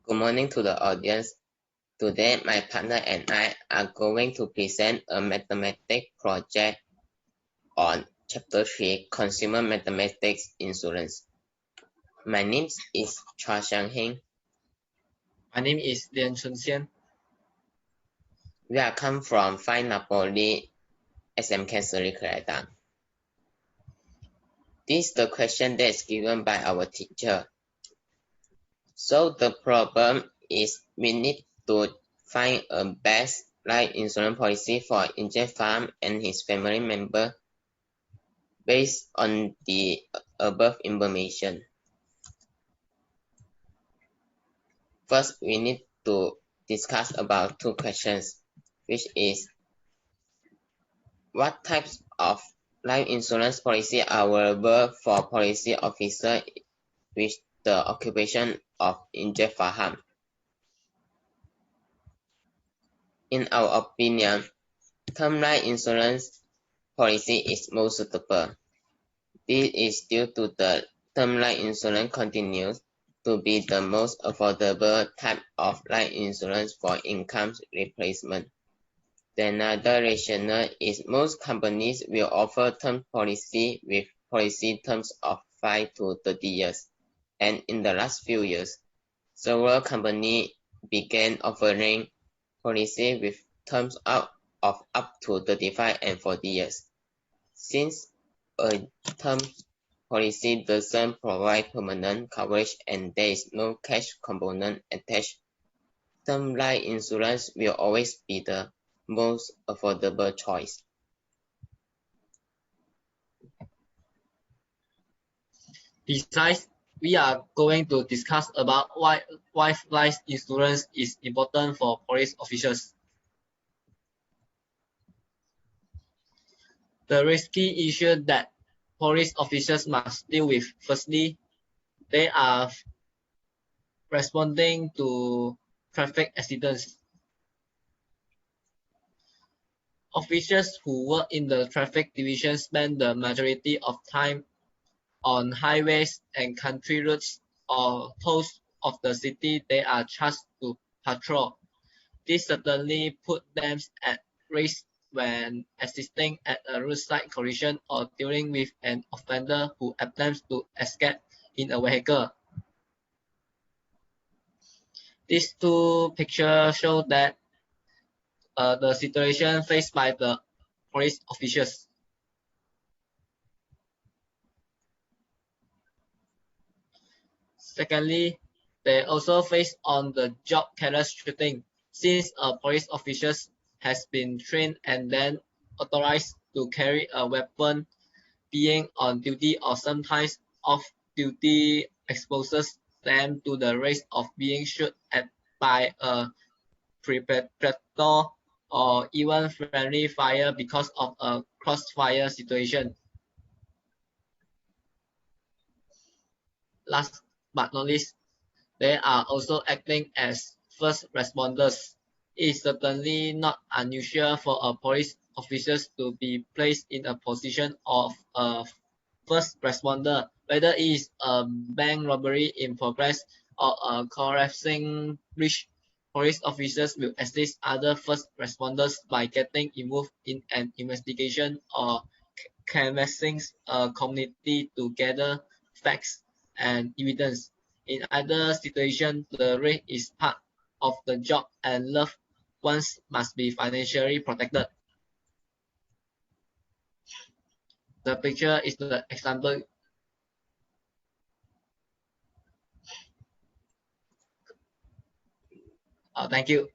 Good morning to the audience. Today, my partner and I are going to present a mathematics project on Chapter 3, Consumer Mathematics Insurance. My name is Chua Xiang Heng. My name is Lian Chunxian. We are come from 5 Napoli SMK Seri Keratang. This is the question that is given by our teacher. So the problem is we need to find a best life insurance policy for Injay Pham and his family member based on the above information. First, we need to discuss about two questions, which is what types of life insurance policy are available for policy officer with the occupation of Injay Pham. In our opinion, term life insurance policy is most suitable. This is due to the term life insurance continues to be the most affordable type of life insurance for income replacement. Another rationale is most companies will offer term policy with policy terms of 5 to 30 years, and in the last few years, several companies began offering policy with terms of up to 35 and 40 years. Since a term policy doesn't provide permanent coverage and there is no cash component attached, term life insurance will always be the most affordable choice. Besides, we are going to discuss about why life insurance is important for police officers. The risky issue that police officers must deal with. Firstly, they are responding to traffic accidents. Officers who work in the traffic division spend the majority of time on highways and country roads or tolls of the city they are charged to patrol. This certainly puts them at risk when assisting at a roadside collision or dealing with an offender who attempts to escape in a vehicle. These two pictures show that the situation faced by the police officers. Secondly, they also face on the job careless shooting, since a police officer has been trained and then authorized to carry a weapon. Being on duty or sometimes off duty exposes them to the risk of being shot at by a predator or even friendly fire because of a crossfire situation. Last but not least, they are also acting as first responders. It is certainly not unusual for a police officer to be placed in a position of a first responder, whether it is a bank robbery in progress or a collapsing bridge. Police officers will assist other first responders by getting involved in an investigation or canvassing a community to gather facts and evidence. In either situation, the risk is part of the job and loved ones must be financially protected. The picture is the example. Thank you.